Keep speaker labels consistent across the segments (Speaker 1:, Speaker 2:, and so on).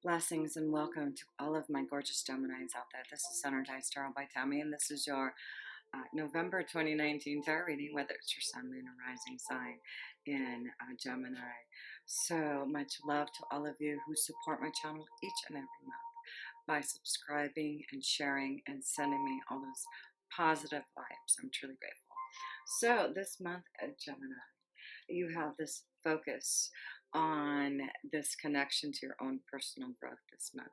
Speaker 1: Blessings and welcome to all of my gorgeous Geminis out there. This is Energized Tarot by Tammy, and this is your November 2019 tarot reading, whether it's your sun, moon, or rising sign in Gemini. So much love to all of you who support my channel each and every month by subscribing and sharing and sending me all those positive vibes. I'm truly grateful. So this month at Gemini, you have this focus on this connection to your own personal growth this month.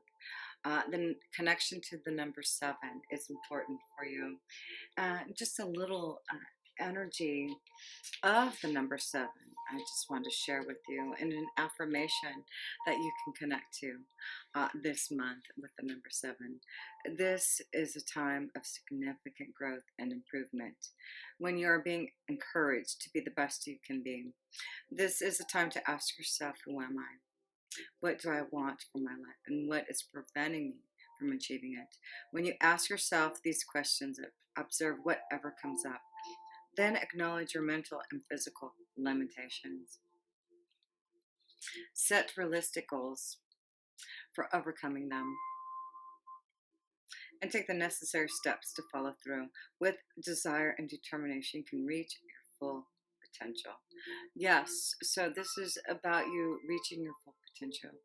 Speaker 1: The connection to the number 7 is important for you. Just a little energy of the number 7 I just want to share with you, and an affirmation that you can connect to this month with the number 7. This is a time of significant growth and improvement when you are being encouraged to be the best you can be. This is a time to ask yourself, who am I? What do I want for my life? And what is preventing me from achieving it? When you ask yourself these questions, observe whatever comes up. Then acknowledge your mental and physical limitations. Set realistic goals for overcoming them. And take the necessary steps to follow through. With desire and determination, you can reach your full potential. Yes, so this is about you reaching your full potential.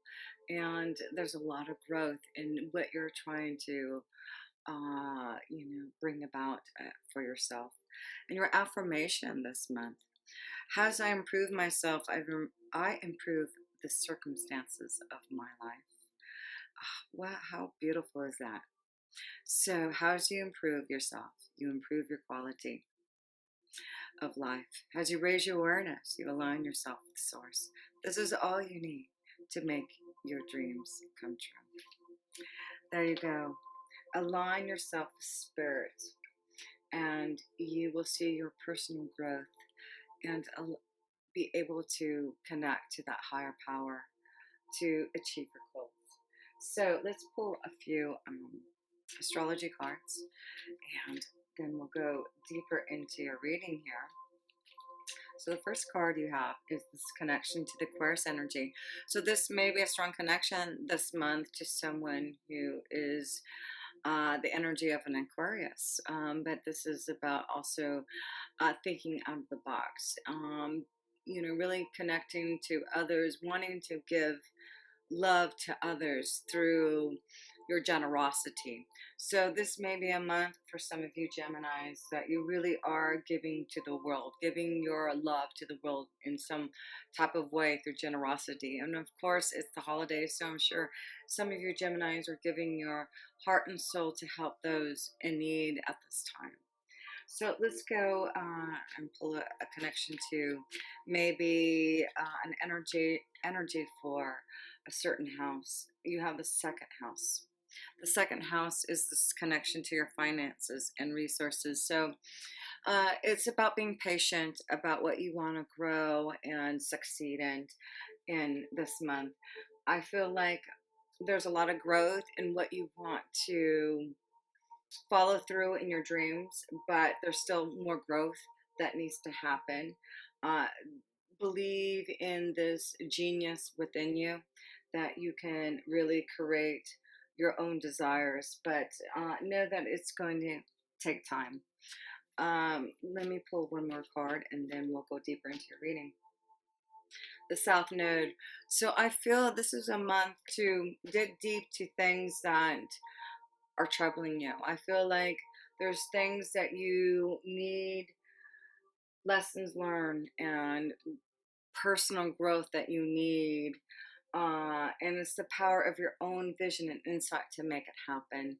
Speaker 1: And there's a lot of growth in what you're trying to bring about for yourself. And your affirmation this month: as I improve myself, I improve the circumstances of my life. Wow, how beautiful is that? So, how do you improve yourself? You improve your quality of life. As you raise your awareness, you align yourself with Source. This is all you need to make your dreams come true. There you go. Align yourself with Spirit, and you will see your personal growth and be able to connect to that higher power to achieve your goals. So let's pull a few astrology cards, and then we'll go deeper into your reading here. So the first card you have is this connection to the Aquarius energy. So this may be a strong connection this month to someone who is the energy of an Aquarius, but this is about also thinking out of the box, really connecting to others, wanting to give love to others through your generosity. So this may be a month for some of you Geminis that you really are giving to the world, giving your love to the world in some type of way through generosity. And of course, it's the holidays, so I'm sure some of you Geminis are giving your heart and soul to help those in need at this time. So let's go and pull a connection to maybe an energy for a certain house. You have the second house. The second house is this connection to your finances and resources. So it's about being patient about what you want to grow and succeed in this month. I feel like there's a lot of growth in what you want to follow through in your dreams, but there's still more growth that needs to happen. Uh, Believe in this genius within you that you can really create your own desires, but know that it's going to take time. Let me pull one more card and then we'll go deeper into your reading. The South Node. So I feel this is a month to dig deep to things that are troubling you. I feel like there's things that you need, lessons learned, and personal growth that you need. And it's the power of your own vision and insight to make it happen.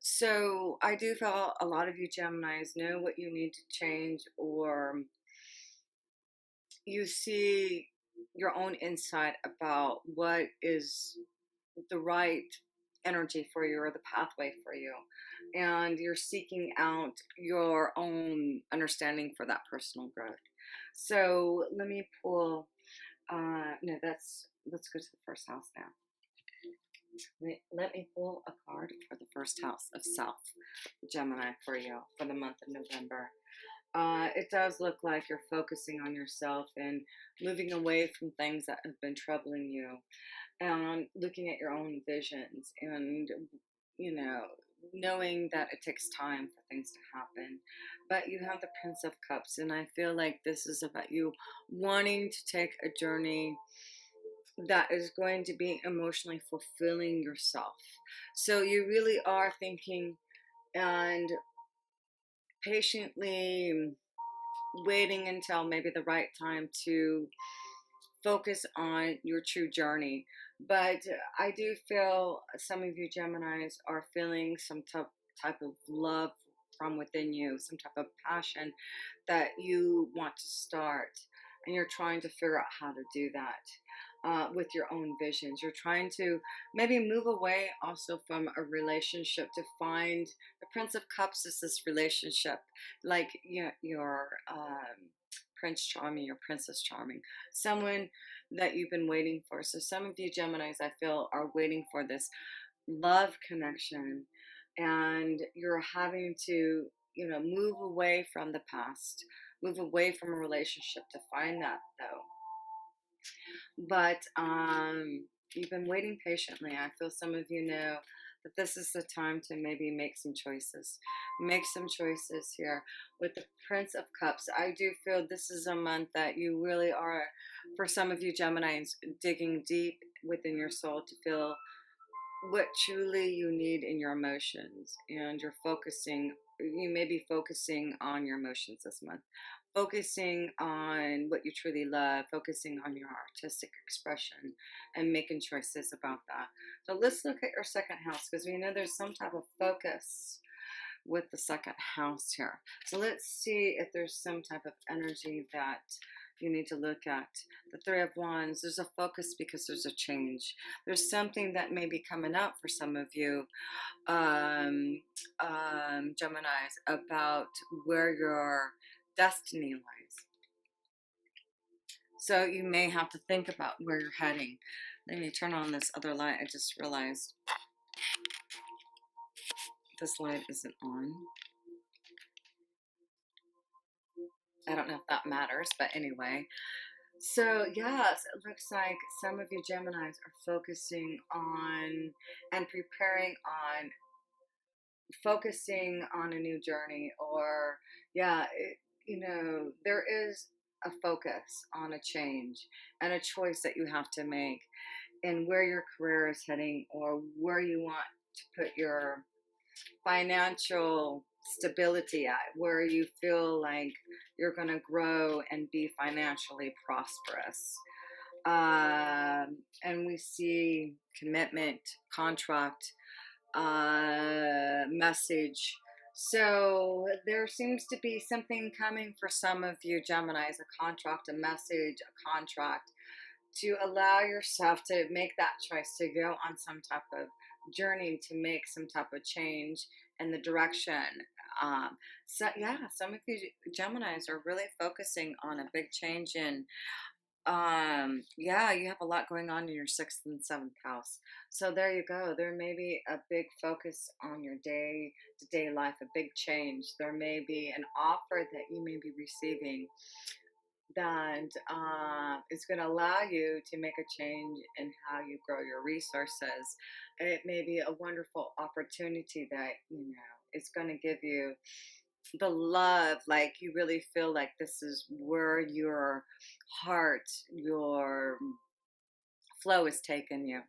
Speaker 1: So I do feel a lot of you Geminis know what you need to change, or you see your own insight about what is the right energy for you or the pathway for you, and you're seeking out your own understanding for that personal growth. So let me pull no, let's go to the first house now. Let me pull a card for the first house of South Gemini for you for the month of November. It does look like you're focusing on yourself and moving away from things that have been troubling you. and looking at your own visions, and you know knowing that it takes time for things to happen. But you have the Prince of Cups, and I feel like this is about you wanting to take a journey that is going to be emotionally fulfilling yourself. So you really are thinking and patiently waiting until maybe the right time to focus on your true journey. But I do feel some of you Geminis are feeling some type of love from within you, some type of passion that you want to start. And you're trying to figure out how to do that with your own visions. You're trying to maybe move away also from a relationship to find the Prince of Cups is this relationship, like your Prince Charming or Princess Charming, someone that you've been waiting for. So some of you Geminis, I feel, are waiting for this love connection, and you're having to, move away from the past, move away from a relationship to find that though. But you've been waiting patiently. I feel some of you know that this is the time to maybe make some choices. Make some choices here with the Prince of Cups. I do feel this is a month that you really are, for some of you Geminis, digging deep within your soul to feel what truly you need in your emotions, and you may be focusing on your emotions this month, focusing on what you truly love, focusing on your artistic expression, and making choices about that. So let's look at your second house, because we know there's some type of focus with the second house here. So let's see if there's some type of energy that you need to look at. The Three of Wands, there's a focus because there's a change. There's something that may be coming up for some of you Geminis, about where your destiny lies. So you may have to think about where you're heading. Let me turn on this other light. I just realized this light isn't on. I don't know if that matters, but anyway. So yes, it looks like some of you Geminis are focusing on and preparing on focusing on a new journey, or yeah, there is a focus on a change and a choice that you have to make, and where your career is heading, or where you want to put your financial stability at, where you feel like you're going to grow and be financially prosperous. And we see commitment, contract, message. So there seems to be something coming for some of you Geminis, a contract, a message, a contract, to allow yourself to make that choice to go on some type of journey, to make some type of change in the direction. So yeah, some of you Geminis are really focusing on a big change in yeah, you have a lot going on in your sixth and seventh house. So there you go. There may be a big focus on your day to day life, a big change. There may be an offer that you may be receiving that is going to allow you to make a change in how you grow your resources. It may be a wonderful opportunity that, is going to give you the love, like you really feel like this is where your heart, your flow is taking you.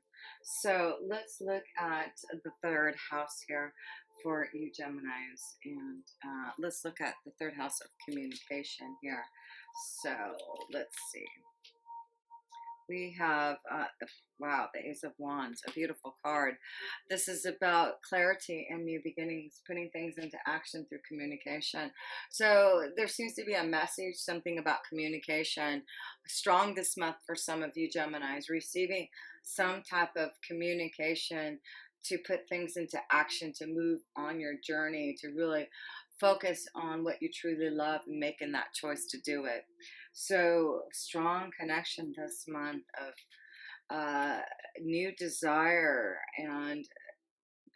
Speaker 1: So let's look at the third house here for you Geminis, and let's look at the third house of communication here. So let's see. We have, wow, the Ace of Wands, a beautiful card. This is about clarity and new beginnings, putting things into action through communication. So there seems to be a message, something about communication, strong this month for some of you Geminis, receiving some type of communication to put things into action, to move on your journey, to really focus on what you truly love and making that choice to do it. So strong connection this month of new desire, and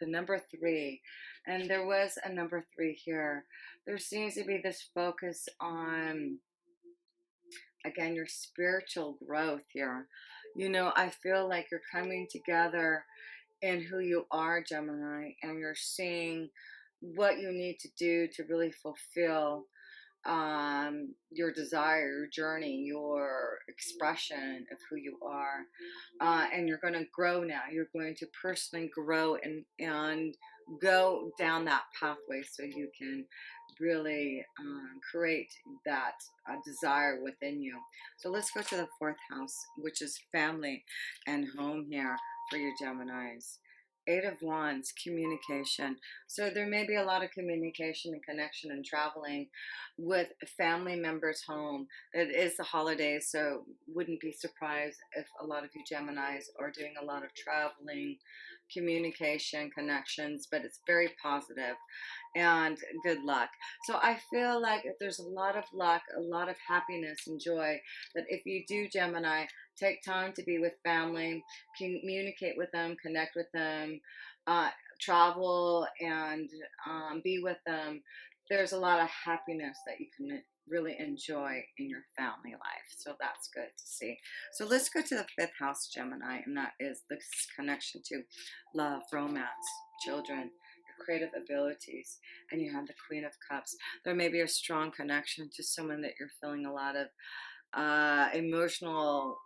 Speaker 1: the number three. And there was a number three here. There seems to be this focus on, again, your spiritual growth here. I feel like you're coming together in who you are, Gemini, and you're seeing what you need to do to really fulfill your desire, your journey, your expression of who you are. And you're going to grow now. You're going to personally grow and go down that pathway so you can really create that desire within you. So let's go to the fourth house, which is family and home here for your Geminis. Eight of Wands, communication. So there may be a lot of communication and connection and traveling with family members home. It is the holidays, so wouldn't be surprised if a lot of you Geminis are doing a lot of traveling, communication, connections, but it's very positive and good luck. So I feel like if there's a lot of luck, a lot of happiness and joy, that if you do Gemini, take time to be with family, communicate with them, connect with them, travel and be with them. There's a lot of happiness that you can really enjoy in your family life. So that's good to see. So let's go to the fifth house, Gemini, and that is this connection to love, romance, children, your creative abilities, and you have the Queen of Cups. There may be a strong connection to someone that you're feeling a lot of emotional,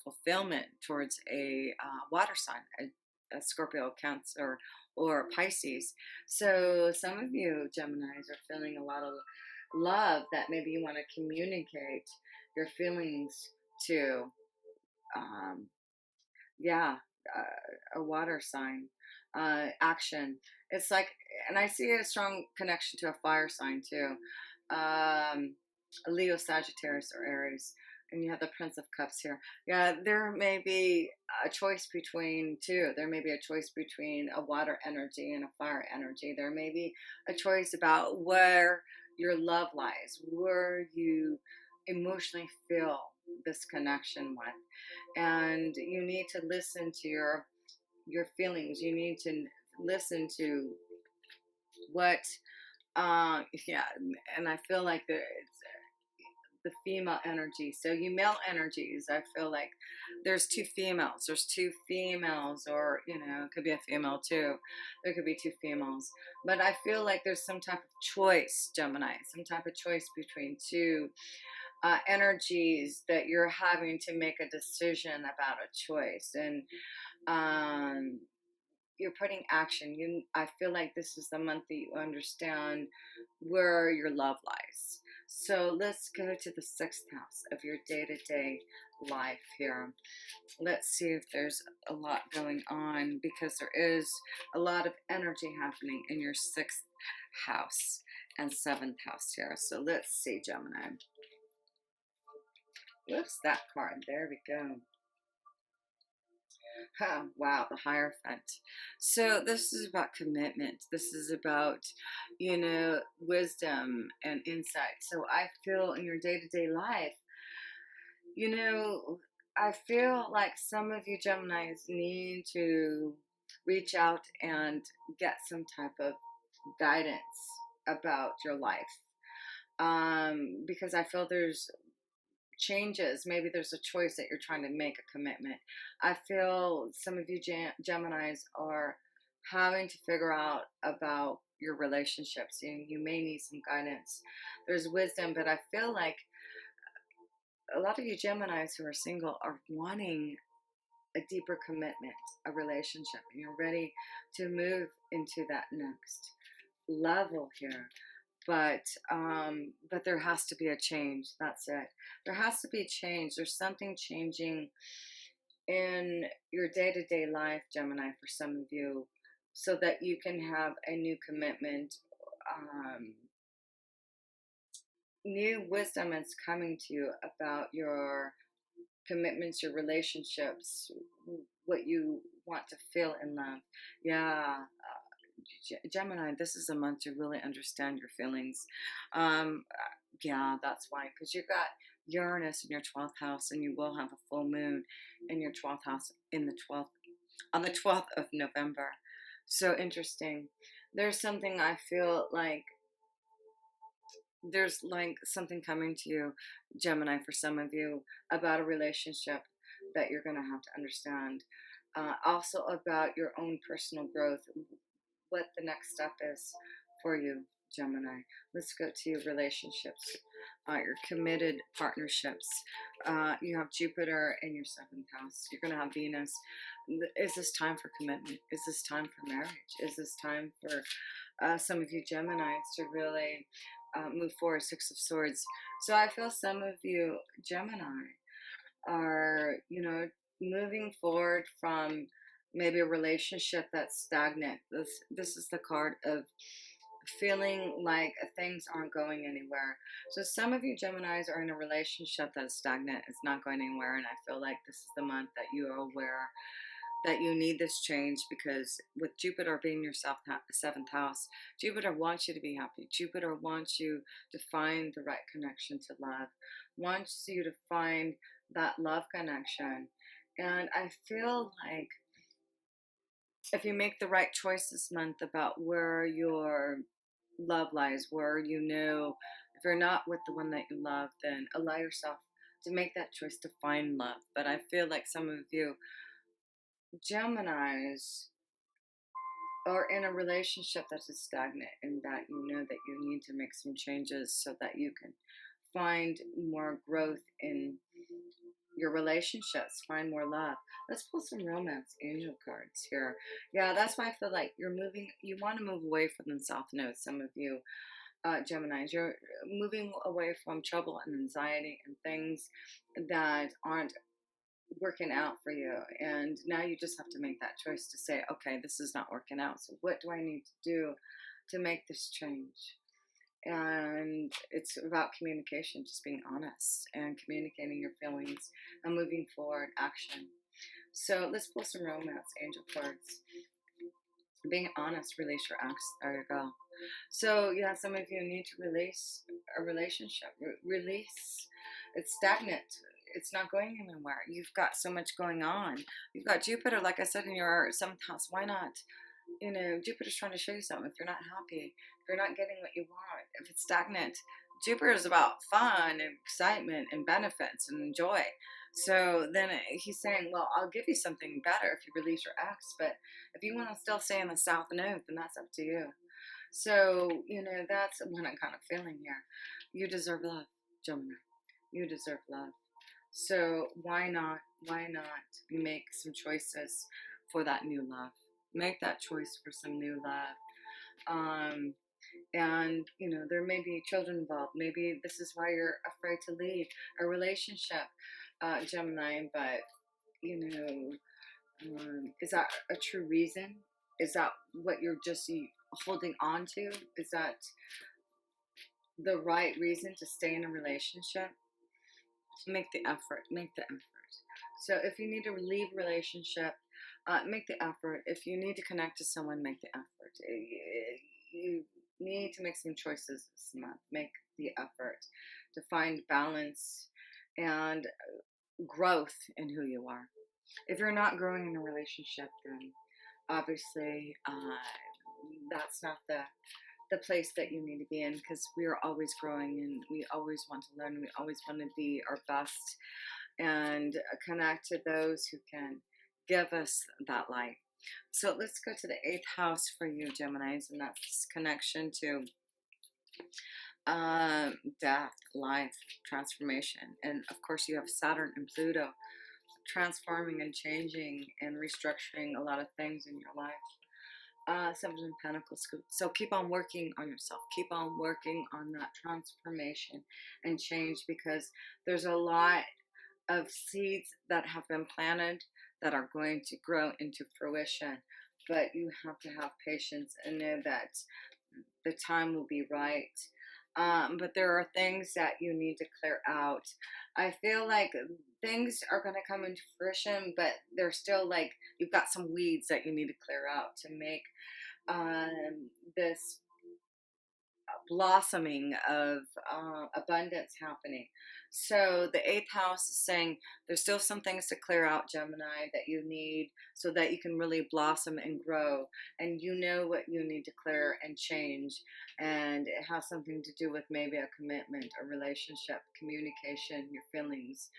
Speaker 1: fulfillment towards a water sign, a Scorpio, Cancer, or Pisces. So some of you Geminis are feeling a lot of love that maybe you want to communicate your feelings to. Um, yeah, a water sign. Action. It's like, and I see a strong connection to a fire sign too. A Leo, Sagittarius, or Aries. And you have the Prince of Cups here. Yeah, there may be a choice between two. There may be a choice between a water energy and a fire energy. There may be a choice about where your love lies, where you emotionally feel this connection with. And you need to listen to your feelings. You need to listen to what yeah, and I feel like it's the female energy. So you male energies, I feel like there's two females. There's two females, or it could be a female too. There could be two females. But I feel like there's some type of choice, Gemini, some type of choice between two energies that you're having to make a decision about a choice. And um you're putting action. I feel like this is the month that you understand where your love lies. So let's go to the sixth house of your day-to-day life here. Let's see if there's a lot going on, because there is a lot of energy happening in your sixth house and seventh house here. So let's see, Gemini. Whoops, that card. There we go. Huh, wow, the Hierophant. So this is about commitment. This is about, wisdom and insight. So I feel in your day-to-day life, you know, I feel like some of you Geminis need to reach out and get some type of guidance about your life. Because I feel there's changes. Maybe there's a choice that you're trying to make, a commitment. I feel some of you Geminis are having to figure out about your relationships. You may need some guidance. There's wisdom, but I feel like a lot of you Geminis who are single are wanting a deeper commitment, a relationship, and you're ready to move into that next level here. But there has to be a change. That's it. There has to be change. There's something changing in your day-to-day life, Gemini, for some of you, so that you can have a new commitment. New wisdom is coming to you about your commitments, your relationships, what you want to feel in love. Yeah, Gemini, this is a month to really understand your feelings. Yeah, that's why, because you got Uranus in your 12th house, and you will have a full moon in your 12th house on the 12th of November. So interesting. There's something I feel like there's like something coming to you, Gemini, for some of you about a relationship that you're going to have to understand. Also about your own personal growth, what the next step is for you, Gemini. Let's go to your relationships, your committed partnerships. You have Jupiter in your seventh house. You're going to have Venus. Is this time for commitment? Is this time for marriage? Is this time for some of you Geminis to really move forward? Six of Swords. So I feel some of you Gemini are, moving forward from maybe a relationship that's stagnant. This is the card of feeling like things aren't going anywhere. So some of you Geminis are in a relationship that is stagnant. It's not going anywhere, and I feel like this is the month that you are aware that you need this change, because with Jupiter being your seventh house, Jupiter wants you to be happy. Jupiter wants you to find the right connection to love, wants you to find that love connection. And I feel like if you make the right choice this month about where your love lies, where if you're not with the one that you love, then allow yourself to make that choice to find love. But I feel like some of you Geminis are in a relationship that is stagnant, and that you know that you need to make some changes so that you can find more growth in your relationships, find more love. Let's pull some romance angel cards here. Yeah, that's why I feel like you want to move away from the South Node. Some of you Geminis, you're moving away from trouble and anxiety and things that aren't working out for you, and now you just have to make that choice to say, okay, this is not working out, so what do I need to do to make this change? And it's about communication, just being honest and communicating your feelings and moving forward action. So let's pull some romance angel cards. Being honest, release your ex. There you go. So yeah, some of you need to release a relationship. Release. It's stagnant. It's not going anywhere. You've got so much going on. You've got Jupiter, like I said, in your seventh house. Why not? Jupiter's trying to show you something. If you're not happy, if you're not getting what you want, if it's stagnant, Jupiter is about fun and excitement and benefits and joy. So then he's saying, well, I'll give you something better if you release your ex, but if you want to still stay in the South Node, then that's up to you. So, that's what I'm kind of feeling here. You deserve love, Gemini. You deserve love. So why not make some choices for that new love? Make that choice for some new love. And there may be children involved. Maybe this is why you're afraid to leave a relationship, Gemini. But is that a true reason? Is that what you're just holding on to? Is that the right reason to stay in a relationship? Make the effort. Make the effort. So if you need to leave a relationship, make the effort. If you need to connect to someone, make the effort. You need to make some choices this month. Make the effort to find balance and growth in who you are. If you're not growing in a relationship, then obviously that's not the place that you need to be in, because we are always growing and we always want to learn. We always want to be our best and connect to those who can give us that light. So let's go to the 8th house for you, Geminis, and that's connection to death, life, transformation. And of course you have Saturn and Pluto transforming and changing and restructuring a lot of things in your life. Seven of Pentacles. So keep on working on yourself. Keep on working on that transformation and change, because there's a lot of seeds that have been planted that are going to grow into fruition. But you have to have patience and know that the time will be right. But there are things that you need to clear out. I feel like things are going to come into fruition, but they're still like, you've got some weeds that you need to clear out to make this blossoming of abundance happening. So the eighth house is saying there's still some things to clear out, Gemini, that you need so that you can really blossom and grow. And you know what you need to clear and change. And it has something to do with maybe a commitment, a relationship, communication, your feelings,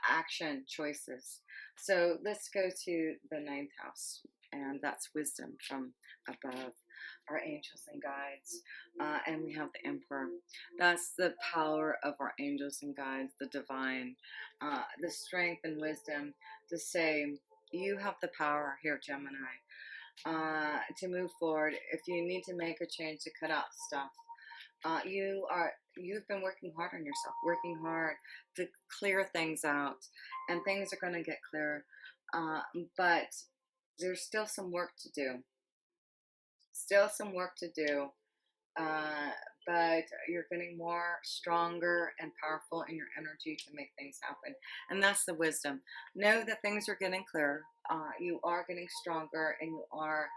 Speaker 1: action, choices. So let's go to the ninth house. And that's wisdom from above, our angels and guides. And we have the Emperor. That's the power of our angels and guides, the divine, the strength and wisdom to say, you have the power here, Gemini, to move forward. If you need to make a change to cut out stuff, you've been working hard on yourself, working hard to clear things out, and things are going to get clearer. But there's still some work to do. Still some work to do. uh, but you're getting more stronger and powerful in your energy to make things happen. And that's the wisdom. Know that things are getting clearer. You are getting stronger, and you are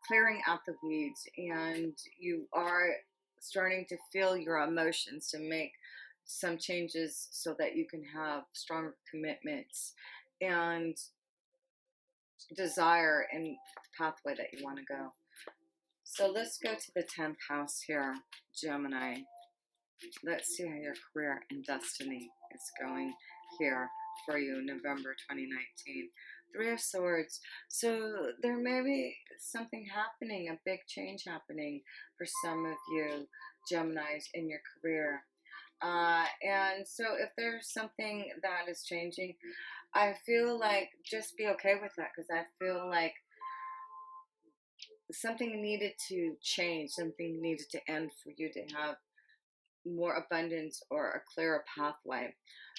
Speaker 1: clearing out the weeds, and you are starting to feel your emotions to make some changes so that you can have stronger commitments and desire in the pathway that you want to go. So let's go to the 10th house here, Gemini. Let's see how your career and destiny is going here for you, November 2019. Three of Swords. So there may be something happening, a big change happening for some of you, Geminis, in your career. And so if there's something that is changing, I feel like just be okay with that, because I feel like something needed to change, something needed to end for you to have more abundance or a clearer pathway.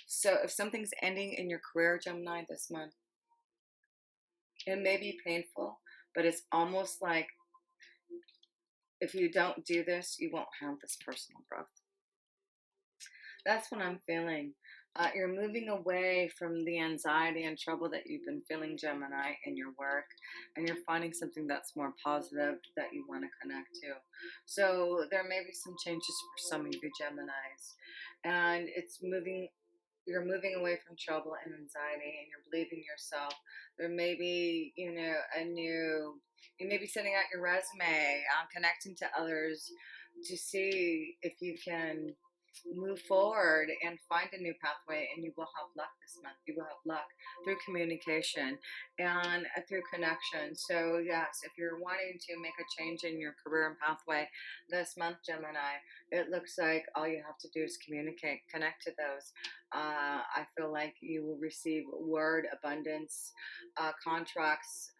Speaker 1: So if something's ending in your career, Gemini, this month, it may be painful, but it's almost like if you don't do this, you won't have this personal growth. That's what I'm feeling. You're moving away from the anxiety and trouble that you've been feeling, Gemini, in your work, and you're finding something that's more positive that you want to connect to. So there may be some changes for some of you, Geminis, and you're moving away from trouble and anxiety, and you're believing yourself. There may be, you may be sending out your resume, connecting to others to see if you can move forward and find a new pathway, and you will have luck this month. You will have luck through communication and through connection. So yes, if you're wanting to make a change in your career and pathway this month, Gemini, it looks like all you have to do is communicate, connect to those. I feel like you will receive word abundance, contracts,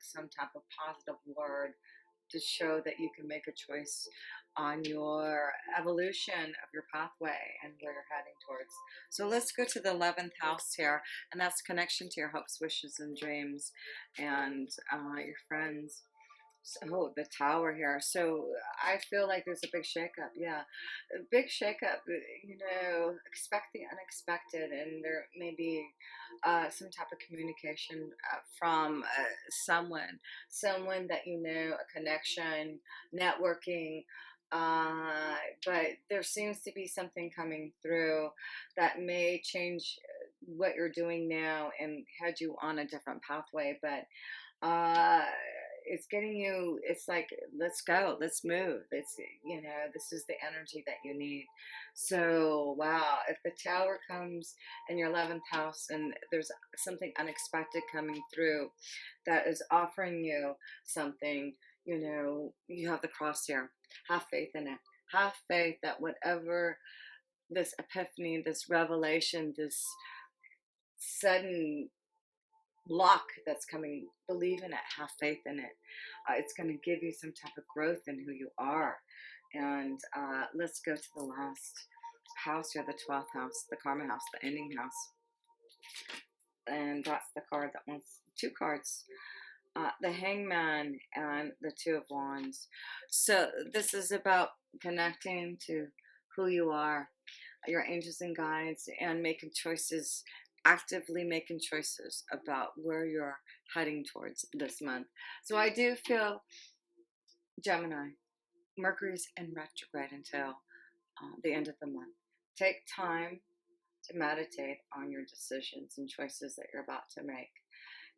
Speaker 1: some type of positive word to show that you can make a choice on your evolution of your pathway and where you're heading towards. So let's go to the 11th house here, and that's connection to your hopes, wishes, and dreams, and your friends. So the Tower here. So I feel like there's a big shakeup. Yeah, a big shakeup. Expect the unexpected, and there may be some type of communication from someone that you know, a connection, networking. But there seems to be something coming through that may change what you're doing now and head you on a different pathway. But uh it's like, let's go, let's move. This is the energy that you need. So wow, if the Tower comes in your 11th house and there's something unexpected coming through that is offering you something, you have the Cross here. Have faith in it. Have faith that whatever this epiphany, this revelation, this sudden block that's coming, believe in it, have faith in it. It's going to give you some type of growth in who you are. And let's go to the last house here, the 12th house, the karma house, the ending house. And that's the card that wants two cards, the Hangman and the Two of Wands. So this is about connecting to who you are, your angels and guides, and making choices, actively making choices about where you're heading towards this month. So I do feel Gemini, Mercury's in retrograde until the end of the month. Take time to meditate on your decisions and choices that you're about to make.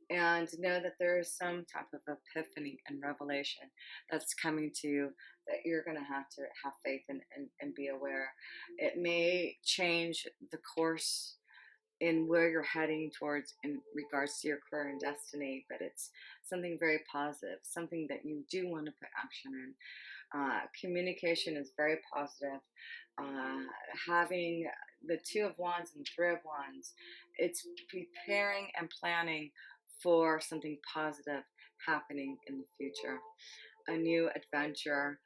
Speaker 1: And know that there is some type of epiphany and revelation that's coming to you that you're going to have faith in and be aware. It may change the course in where you're heading towards in regards to your career and destiny, but it's something very positive, something that you do want to put action in. Communication is very positive. Uh, Having the Two of Wands and Three of Wands, it's preparing and planning for something positive happening in the future, a new adventure,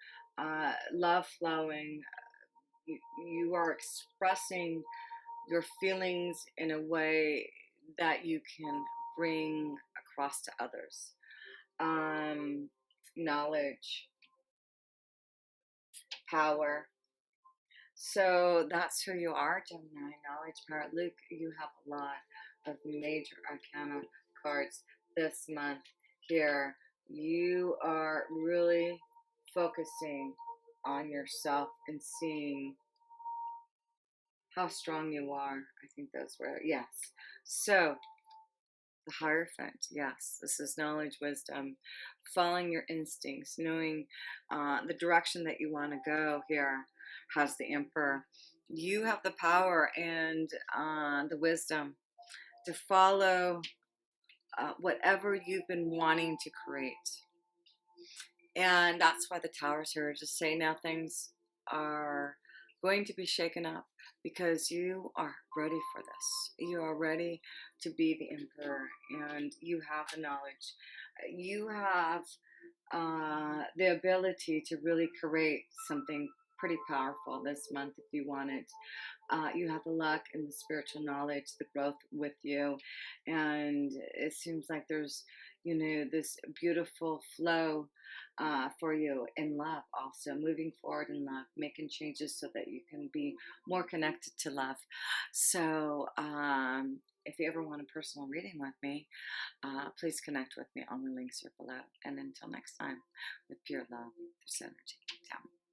Speaker 1: love flowing. You are expressing your feelings in a way that you can bring across to others. Um, Knowledge, power. So that's who you are, Gemini. Knowledge, power. Luke, you have a lot of major arcana cards this month here. You are really focusing on yourself and seeing how strong you are. I think those were, yes. So the Hierophant, yes, this is knowledge, wisdom, following your instincts, knowing the direction that you want to go here. Has the Emperor. You have the power and the wisdom to follow whatever you've been wanting to create. And that's why the Tower's here to say now things are going to be shaken up because you are ready for this. You are ready to be the Emperor and you have the knowledge. You have the ability to really create something pretty powerful this month if you want it. You have the luck and the spiritual knowledge, the growth with you, and it seems like there's, this beautiful flow for you in love. Also, moving forward in love, making changes so that you can be more connected to love. So, if you ever want a personal reading with me, please connect with me. All the links are below. And until next time, with pure love, this energy. Ciao.